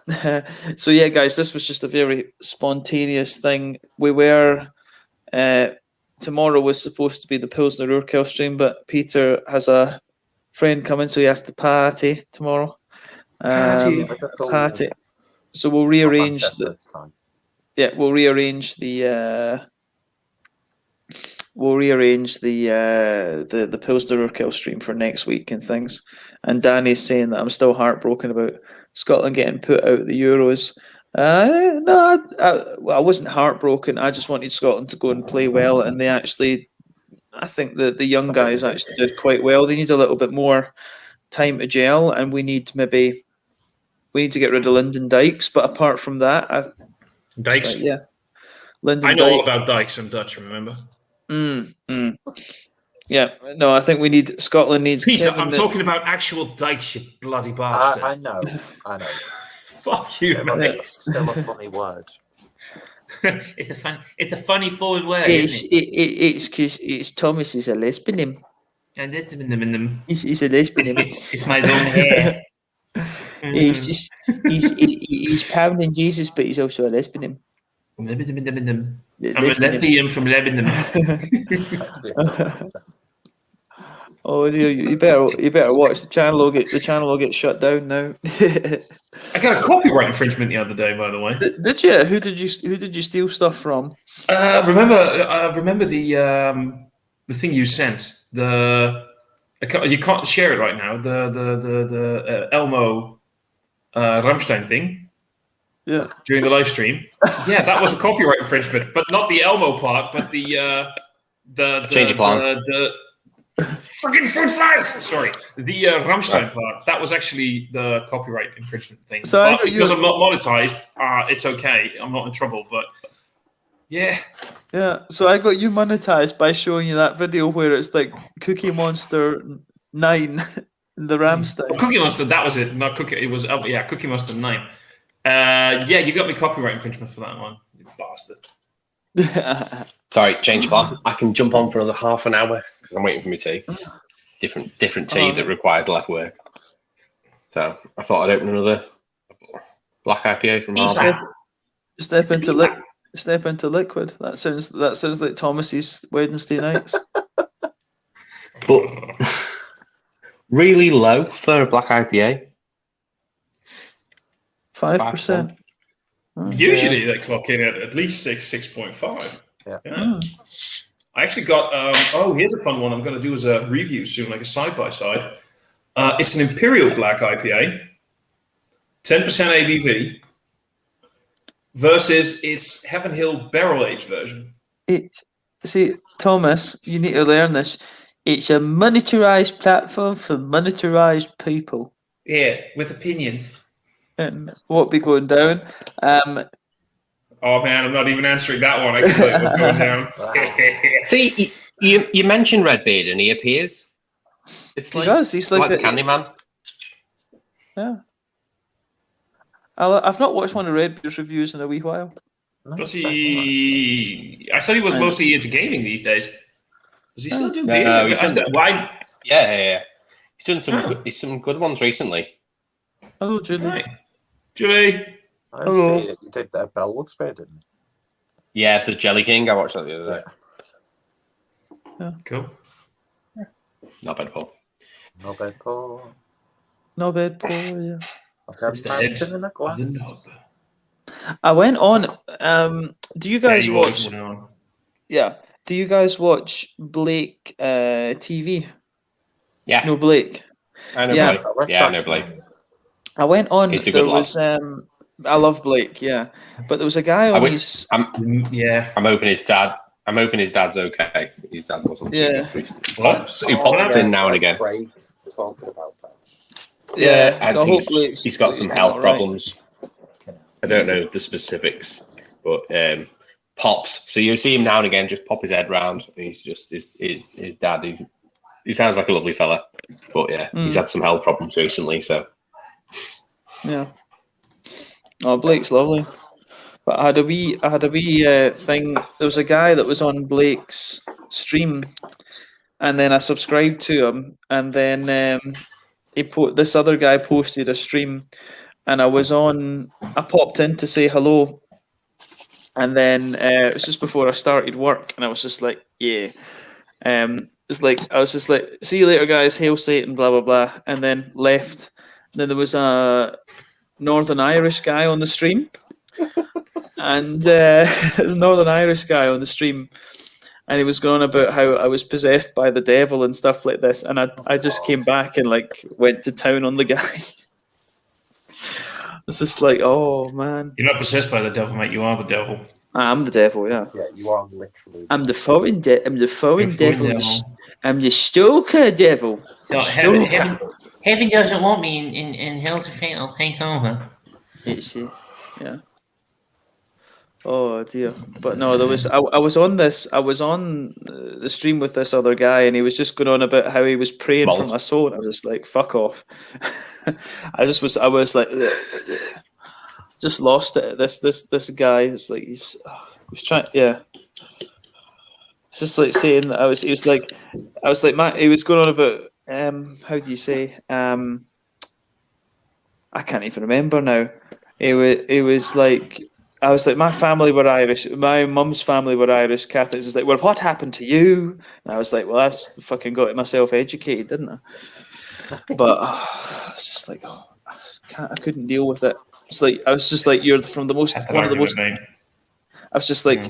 So yeah, guys, this was just a very spontaneous thing. We were tomorrow was supposed to be the Pilsner Urquell stream, but Peter has a friend coming, so he has to paaaaaaty tomorrow. Paaaaaaty. So we'll rearrange we'll rearrange the Pilsner Urquell stream for next week and things. And Danny's saying that I'm still heartbroken about Scotland getting put out of the Euros. No, I wasn't heartbroken. I just wanted Scotland to go and play well, and they actually. I think the young guys actually did quite well. They need a little bit more time to gel, and we need to get rid of Lyndon Dykes. But apart from that, Dykes, Lyndon. I know all about Dykes. I'm Dutch, remember? Yeah, no, I think Scotland needs. Peter, I'm talking about actual Dykes, you bloody bastard. I know. Fuck you, mate. It's still a funny word. It's a funny forward word, It's isn't it? it's because it's Thomas is a lesbian name. And this is He's a lesbian name. it's my long hair. He's just he's pounding Jesus, but he's also a lesbian name. I'm a lesbian from Lebanon. Oh dear, you better watch the channel. The channel will get shut down now. I got a copyright infringement the other day, by the way. Did you? Who did you steal stuff from? Remember the thing you sent. You can't share it right now. The Elmo Rammstein thing. Yeah. During the live stream. Yeah, that was a copyright infringement, but not the Elmo part, but the Change of plan. the fucking fruit flies. Sorry, the Rammstein part. That was actually the copyright infringement thing. So but because I'm not monetized, it's okay. I'm not in trouble. But yeah. So I got you monetized by showing you that video where it's like Cookie Monster 9, the Rammstein. Cookie Monster. That was it. Not Cookie. It was Cookie Monster 9. You got me copyright infringement for that one, you bastard. Sorry, change of plan. I can jump on for another half an hour because I'm waiting for my tea. Different tea that requires less work. So I thought I'd open another black IPA from half. Step into liquid. That sounds like Thomas's Wednesday nights. But really low for a black IPA. 5%. Usually they clock in at least 6.5. Yeah. I actually got. Here's a fun one. I'm going to do as a review soon, like a side by side. It's an Imperial Black IPA, 10% ABV, versus its Heaven Hill Barrel Age version. See, Thomas, you need to learn this. It's a monetarized platform for monetarized people. Yeah, with opinions. And what be going down? Oh man, I'm not even answering that one. I can tell you what's going down. See, you mentioned Redbeard and he appears. It's like, he's like the Candyman. Yeah. I've not watched one of Redbeard's reviews in a wee while. Does he? I thought he was mostly into gaming these days. Does he still do beer? Why? Yeah. He's done some good ones recently. Hello, Julie. Right. Julie. Hello. You did Bellwood Spade, didn't you? Yeah, the Jelly King. I watched that the other day. Yeah. Cool. Not bad, Paul. No bad, Paul. No bad, Paul. Yeah. It's the edge of the knob. I went on. Do you guys watch? Yeah. Do you guys watch Blake TV? Yeah. No, Blake. I know Blake. Yeah, I know Blake. I went on. He's a good lad. I love Blake. Yeah, but there was a guy on his. I'm hoping his dad. I'm hoping his dad's okay. His dad wasn't. Yeah. He pops in now and again. Talking about that. Yeah, and he's got some health problems. I don't know the specifics, but pops. So you see him now and again, just pop his head round. He's just his dad. He sounds like a lovely fella, but yeah, he's had some health problems recently. So yeah. Oh, Blake's lovely. But I had a wee thing. There was a guy that was on Blake's stream, and then I subscribed to him, and then this other guy posted a stream, and I popped in to say hello, and then it was just before I started work, and I was just like, yeah. It's like I was just like, see you later, guys. Hail Satan, blah blah blah, and then left. Then there was a Northern Irish guy on the stream, and there's a Northern Irish guy on the stream, and he was going on about how I was possessed by the devil and stuff like this, and I just came back and like went to town on the guy. It's just like, oh man, you're not possessed by the devil, mate. You are the devil. I'm the devil, yeah. Yeah, you are literally. I'm the foreign devil. I'm the stalker devil. No, heaven doesn't want me, and hell's a fate I'll take over. Yeah. Oh dear. But no, there was. I was on the stream with this other guy, and he was just going on about how he was praying for my soul. And I was just like, "Fuck off." I was like. just lost it. This guy is like he's trying. Yeah, it's just like saying that he was like he was going on about how do you say I can't even remember now. He was like, I was like, my family were Irish. My mum's family were Irish Catholics. It's like, well, what happened to you? And I was like, well, I fucking got myself educated, didn't I? But it's just like, I couldn't deal with it. It's like I was just like, you're from the most one of the most. I was just like,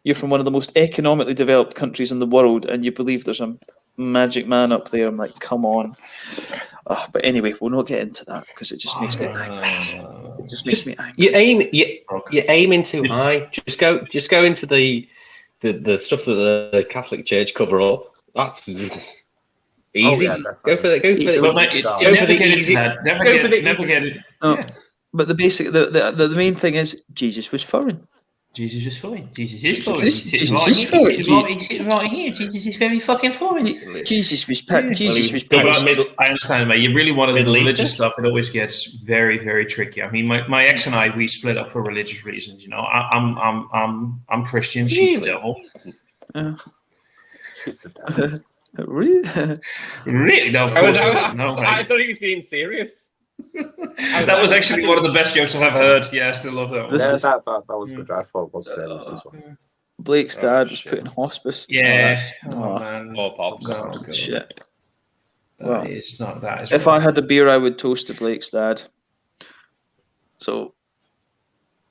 you're from one of the most economically developed countries in the world, and you believe there's a magic man up there. I'm like, come on. But anyway, we'll not get into that because it just makes me angry. It just makes me angry. You're aiming too high. Just go into the stuff that the Catholic Church cover up. That's easy. Go for the easy. Never get it. But the basic, the main thing is Jesus was foreign. Jesus is foreign. Jesus is foreign. Jesus is foreign. He's sitting right here. Jesus is very fucking foreign. Jesus was I understand, mate. You really want to do the religious stuff. It always gets very, very tricky. I mean, my ex and I, we split up for religious reasons. You know, I'm Christian. She's the devil. She's the devil. Really? Really? No, of course not. No, I thought he was being serious. That was actually one of the best jokes I've ever heard. Yeah, I still love that one. That was good. I thought it was serious as well. Blake's dad was put in hospice. Yeah. Man. Oh, Pops. No, shit. That is not that. If I had a beer, I would toast to Blake's dad. So,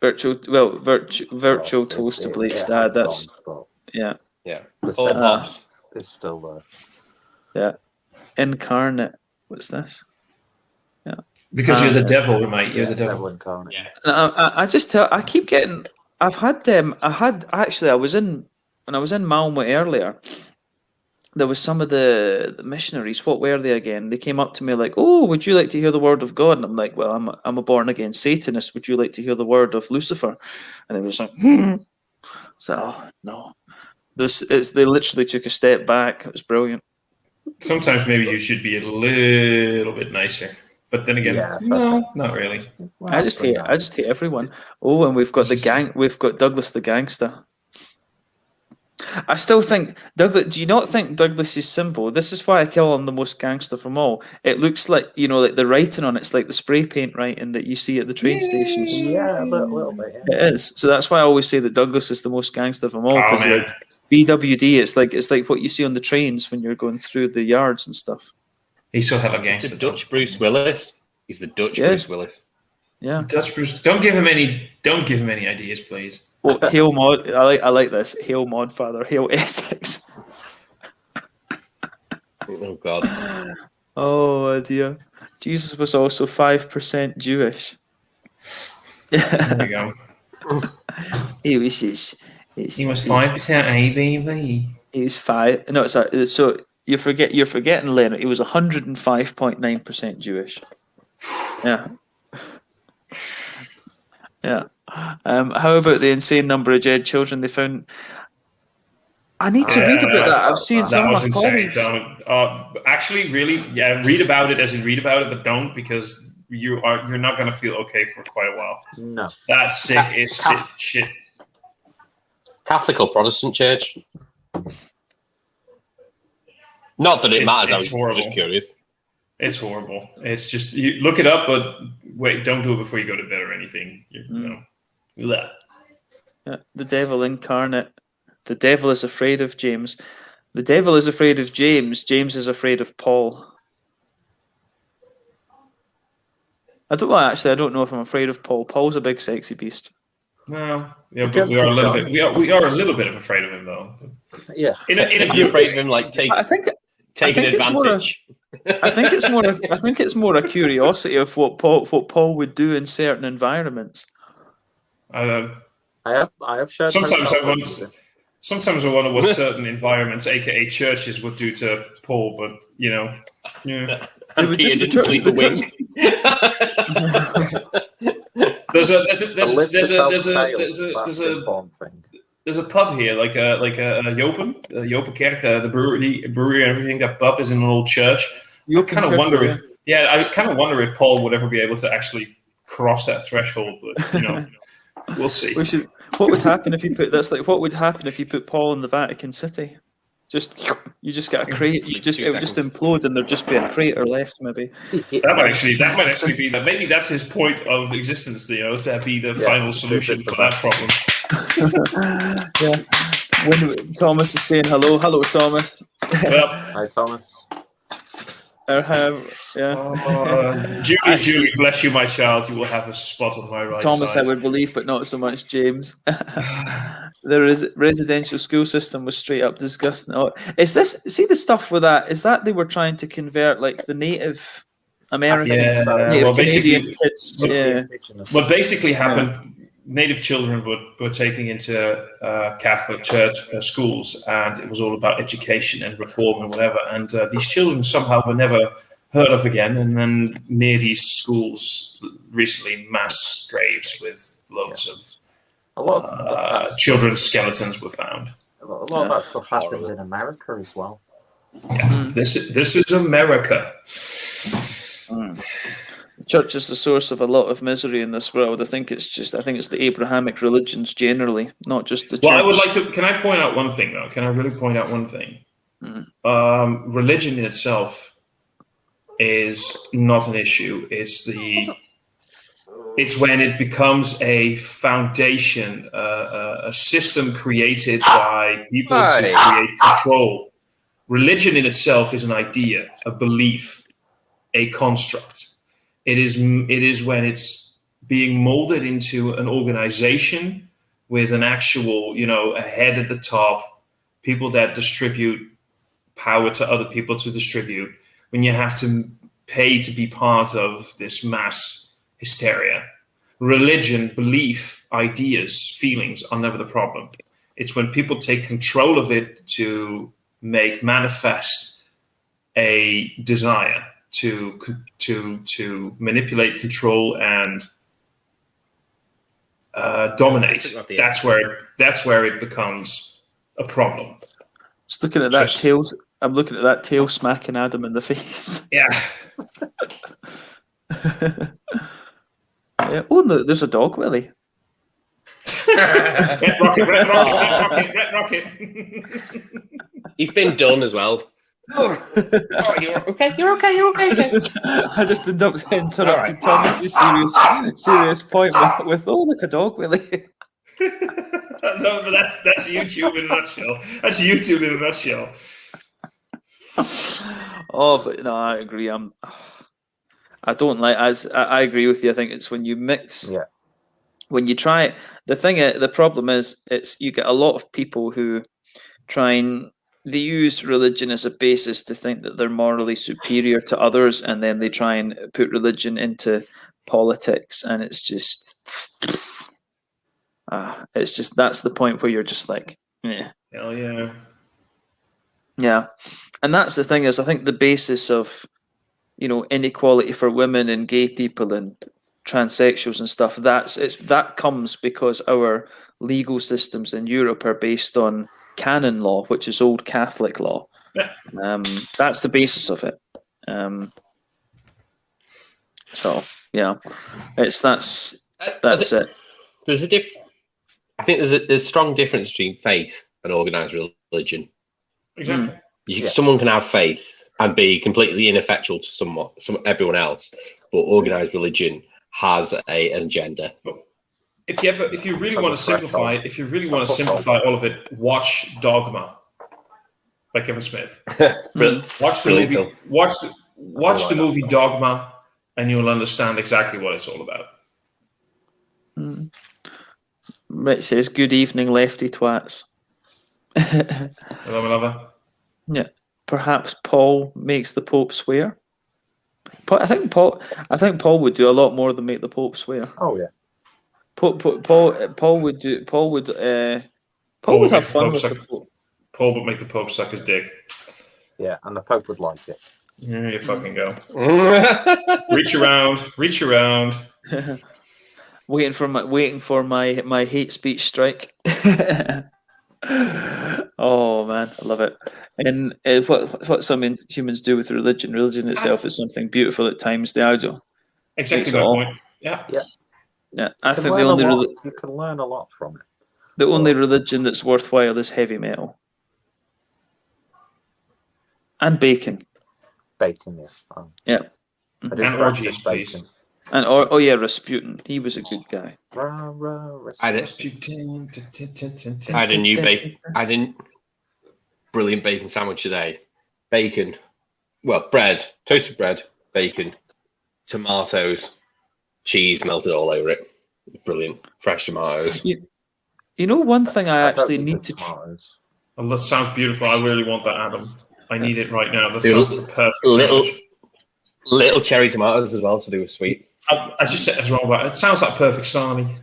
virtual toast to Blake's dad. That's yeah. It's still there. Yeah. Incarnate. What's this? Yeah. Because you're the devil, mate. You're the devil incarnate. Yeah. I keep getting. I was in when I was in Malmo earlier. There was some of the missionaries. What were they again? They came up to me like, "Oh, would you like to hear the word of God?" And I'm like, "Well, I'm a born again Satanist. Would you like to hear the word of Lucifer?" And they were just like, So, oh, no. They literally took a step back. It was brilliant. Sometimes maybe you should be a little bit nicer, but then again, no, not really. Well, I just hate everyone. Oh, and we've got the gang. We've got Douglas the gangster. I still think Douglas. Do you not think Douglas's symbol? This is why I kill him the most gangster from all. It looks like like the writing on it's like the spray paint writing that you see at the train stations. Yeah, a little bit. Yeah. It is. So that's why I always say that Douglas is the most gangster from all because like BWD, it's like what you see on the trains when you're going through the yards and stuff. He's so hella gangster. He's the Dutch Bruce Willis. He's the Dutch Bruce Willis. Yeah. Dutch Bruce. Don't give him any ideas, please. Well, Hail Mod. I like this. Hail Mod Father. Hail Essex. Oh God. Oh dear. Jesus was also 5% Jewish. There you go. He was 5% ABV. He was 5. No, sorry. So you're forgetting Leonard. He was 105.9% Jewish. Yeah. Yeah. How about the insane number of dead children they found? I need to read about that. I've seen some of my colleagues. Actually, really, read about it as you read about it, but don't because you're not going to feel okay for quite a while. No, that sick is shit. Catholic or Protestant church? Not that it matters. I was just curious. It's horrible. It's just you look it up, but wait, don't do it before you go to bed or anything. Yeah, the devil incarnate. The devil is afraid of James. The devil is afraid of James. James is afraid of Paul. I don't know if I'm afraid of Paul. Paul's a big sexy beast. No, but we are a little bit. We are a little bit of afraid of him, though. Yeah, in a afraid of him, like taking advantage. I think it's more a curiosity of what Paul would do in certain environments. I have shared. Sometimes I wonder what certain environments, aka churches, would do to Paul. But It would just the wing. There's a pub here, like a Jopen Kerk, the brewery and everything. That pub is in an old church. I kind of wonder if Paul would ever be able to actually cross that threshold, but you know, we'll see. What would happen if you put that's like? What would happen if you put Paul in the Vatican City? You just get a crate. It would just implode, and there'd just be a crater left, maybe. That might actually be that. Maybe that's his point of existence, to be the final solution for that problem. Yeah. When Thomas is saying hello, Thomas. Well, Hi, Thomas. Julie, bless you, my child. You will have a spot on my right Thomas, side. I would believe, but not so much James. The residential school system was straight up disgusting. Oh, is this? See the stuff with that? Is that they were trying to convert like the Native American, Native Canadian kids? What basically happened? Native children were taken into Catholic church schools, and it was all about education and reform and whatever. And these children somehow were never heard of again. And then near these schools, recently, mass graves with loads of children's skeletons were found. A lot of that stuff happened in America as well. Yeah, this is America. The church is the source of a lot of misery in this world. I think it's the Abrahamic religions generally, not just the church. Well, I would like to. Can I point out one thing though? Can I really point out one thing? Religion in itself is not an issue. It's when it becomes a foundation, a system created by people to create control. Religion in itself is an idea, a belief, a construct. It is when it's being molded into an organization with an actual, a head at the top, people that distribute power to other people to distribute, when you have to pay to be part of this mass hysteria. Religion, belief, ideas, feelings are never the problem. It's when people take control of it to make manifest a desire to manipulate, control, and dominate. That's where it becomes a problem. Just looking at that tail. I'm looking at that tail smacking Adam in the face. Yeah. Yeah. Oh, no, there's a dog, Willie. Red rocket. He's been done as well. You're okay. I just interrupted Thomas's serious point with look, a dog, Willie. No, but that's YouTube in a nutshell. That's YouTube in a nutshell. Oh, but no, I agree. I don't like. I agree with you. I think it's when you mix. Yeah. When you try the problem is you get a lot of people who they use religion as a basis to think that they're morally superior to others, and then they try and put religion into politics, and it's just that's the point where you're just like, hell yeah. Yeah. And that's the thing is, I think the basis of, inequality for women and gay people and transsexuals and stuff, that comes because our legal systems in Europe are based on canon law, which is old Catholic law. Yeah. That's the basis of it. So yeah, that's it. There's a I think there's a strong difference between faith and organized religion. Exactly. Someone can have faith and be completely ineffectual to everyone else, but organized religion has an agenda. If you really want to simplify all of it, watch Dogma by Kevin Smith. Watch the movie. Watch the movie Dogma, and you'll understand exactly what it's all about. It says, "Good evening, lefty twats." Hello. Yeah, perhaps Paul makes the Pope swear. I think Paul would do a lot more than make the Pope swear. Oh yeah. Paul would have fun with the Pope. Paul would make the Pope suck his dick. Yeah, and the Pope would like it. Here you fucking go. Reach around. waiting for my hate speech strike. Oh man, I love it. And what some humans do with religion itself is something beautiful at times. The audio Exactly my point. Yeah. Yeah, I You can think the learn a only lot. You can learn a lot from it. the only religion that's worthwhile is heavy metal and bacon. Bacon, yeah. Yeah. I didn't And practice orgies, bacon. please. And oh yeah, Rasputin. He was a good guy. I had a brilliant bacon sandwich today. Bacon, bread, toasted bread, bacon, tomatoes, cheese melted all over it. Brilliant, fresh tomatoes. You know, one thing I don't actually think need it's to. tomatoes. Well, that sounds beautiful. I really want that, Adam. I need it right now. That Dude, sounds like the perfect sandwich. Little cherry tomatoes as well, so they were sweet. I just said as wrong, but it sounds like perfect sarnie.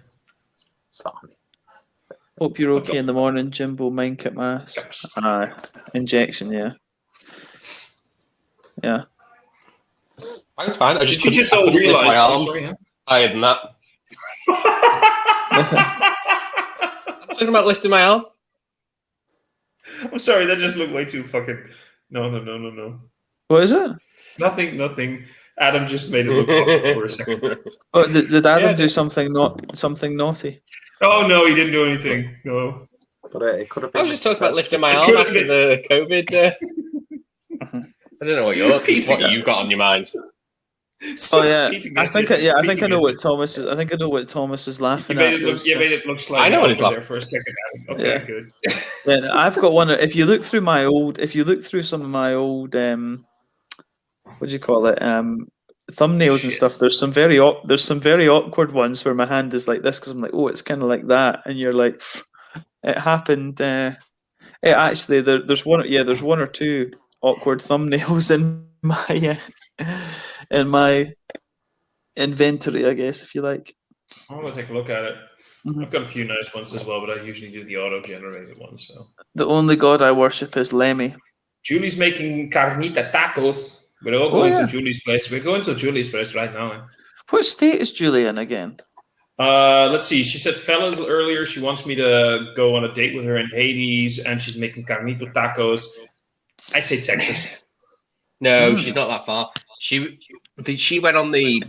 Sorry. Hope you're okay in the morning, Jimbo. Mink at mass. Injection, yeah. Yeah. I was fine. I Did you just all realise? Oh, sorry, huh? Higher than that. I'm talking about lifting my arm. I'm sorry, that just looked way too fucking. No. What is it? Nothing. Adam just made it look awkward for a second. Oh, did Adam do something naughty? Oh no, he didn't do anything. No. But it could have been. I was just talking about lifting my arm after the COVID. I don't know what you got on your mind. Oh yeah, I think I know what Thomas is. I think I know what Thomas is laughing at. You made it look slightly. I know what he's there for a second. Adam. Okay, Yeah. good. Yeah, I've got one. If you look through some of my old, what do you call it? Thumbnails and stuff. There's some very awkward ones where my hand is like this because I'm like, oh, it's kind of like that, and you're like, it happened. Actually, there's one or two awkward thumbnails in my inventory, I guess, if you like. I'm gonna take a look at it. Mhm. I've got a few nice ones as well, but I usually do the auto-generated ones. So The only god I worship is Lemmy. Julie's making carnita tacos. We're all going to Julie's place. We're going to Julie's place right now. What state is Julie in again? Let's see. She said, fellas, earlier she wants me to go on a date with her in Hades, and she's making carnita tacos. I'd say Texas. No, she's not that far. She went on the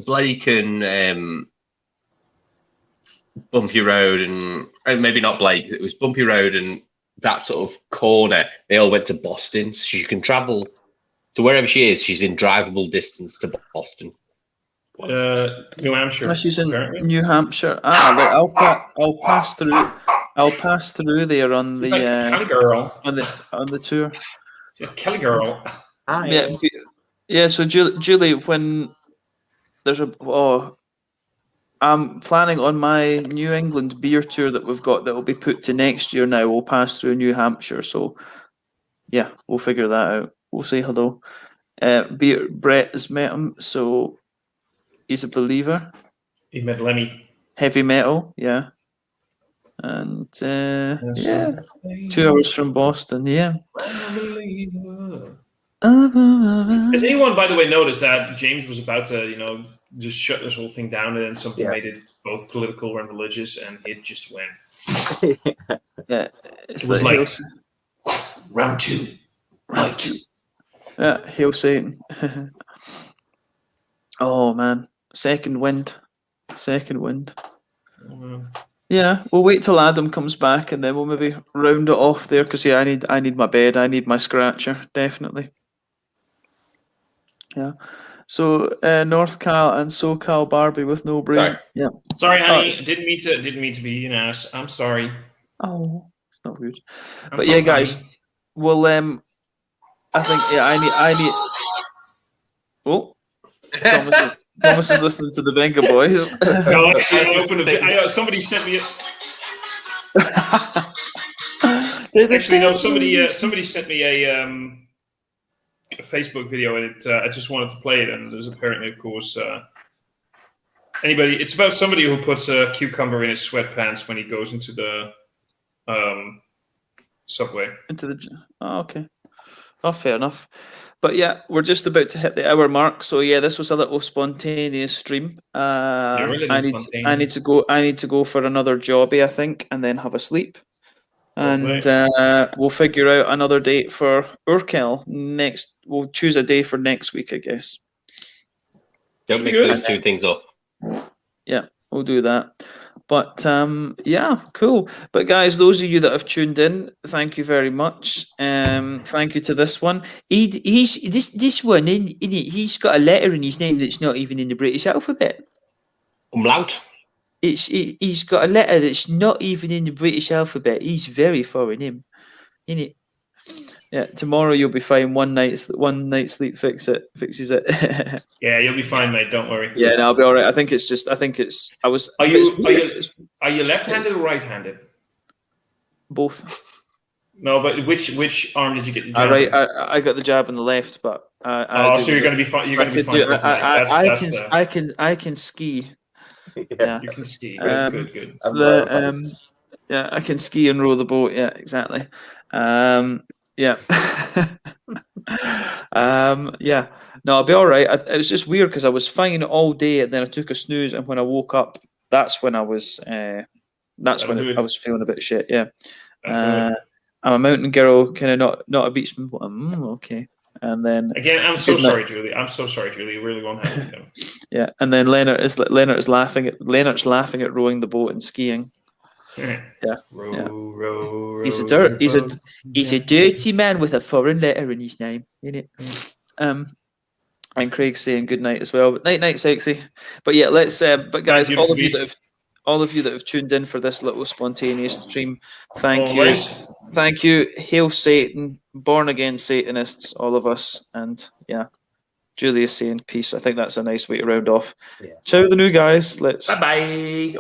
Blake and Bumpy Road and maybe not Blake. It was Bumpy Road and that sort of corner. They all went to Boston, so she can travel to wherever she is. She's in drivable distance to Boston. New Hampshire. She's in apparently. New Hampshire. I'll pass through. I'll pass through there on She's the like Kelly girl. on the tour. She's a Kelly girl. Yeah. So Julie, when there's I'm planning on my New England beer tour that we've got that will be put to next year. Now we'll pass through New Hampshire, so yeah, we'll figure that out. We'll say hello. Brett has met him, so he's a believer. He met Lemmy. Heavy metal, yeah. And 2 hours from Boston, yeah. Has anyone, by the way, noticed that James was about to, just shut this whole thing down, and then something made it both political and religious, and it just went. Yeah, it was like round two. Yeah, Hail Satan. Oh man, second wind. Yeah, we'll wait till Adam comes back, and then we'll maybe round it off there. Because I need my bed. I need my scratcher, definitely. Yeah. So North Cal and SoCal Barbie with no brain. Sorry. Yeah. Sorry, honey. Didn't mean to be an ass. I'm sorry. Oh, it's not good. But yeah, guys, we'll I think I need. Oh, Thomas is listening to the Venga Boys. No, actually, somebody sent me. Actually, no. Somebody sent me a Facebook video, and I just wanted to play it. And there's apparently, of course, it's about somebody who puts a cucumber in his sweatpants when he goes into the subway. Oh, okay. Oh, fair enough. But yeah, we're just about to hit the hour mark. So yeah, this was a little spontaneous stream. I need to go for another jobby, I think, and then have a sleep. And we'll figure out another date for Urkel next. We'll choose a day for next week, I guess. Don't mix those two things up. Yeah, we'll do that. But yeah, cool. But guys, those of you that have tuned in, thank you very much. Thank you to this one. This one, he's got a letter in his name that's not even in the British alphabet. Umlaut. He's got a letter that's not even in the British alphabet. He's very foreign, him. Innit? Yeah, tomorrow you'll be fine. One night's sleep fixes it. Yeah, you'll be fine, mate. Don't worry. Yeah, no, I'll be all right. I think it's. Are you left-handed or right-handed? Both. No, but which arm did you get the jab? All right, I got the jab on the left, but so you're going to be fine. You're going to be fine. I can ski. Yeah. You can ski. Good. Yeah, I can ski and row the boat. Yeah, exactly. Yeah. Yeah. No, I'll be all right. It was just weird because I was fine all day, and then I took a snooze, and when I woke up, that's when I was. I was feeling a bit shit. Yeah. I'm a mountain girl, kind of not a beachman. Okay. And then again, I'm so sorry, Julie. I'm so sorry, Julie. You really won't have to. Yeah, and then Leonard's laughing at rowing the boat and skiing. Yeah. Row, He's a dirty man with a foreign letter in his name, innit? And Craig's saying good night as well. But night, sexy. But yeah, let's. But guys, all of you that have tuned in for this little spontaneous stream, thank you. Thank you. Hail Satan, born again Satanists, all of us. And yeah, Julie is saying peace. I think that's a nice way to round off. Yeah. Ciao, the new guys. Let's. Bye bye.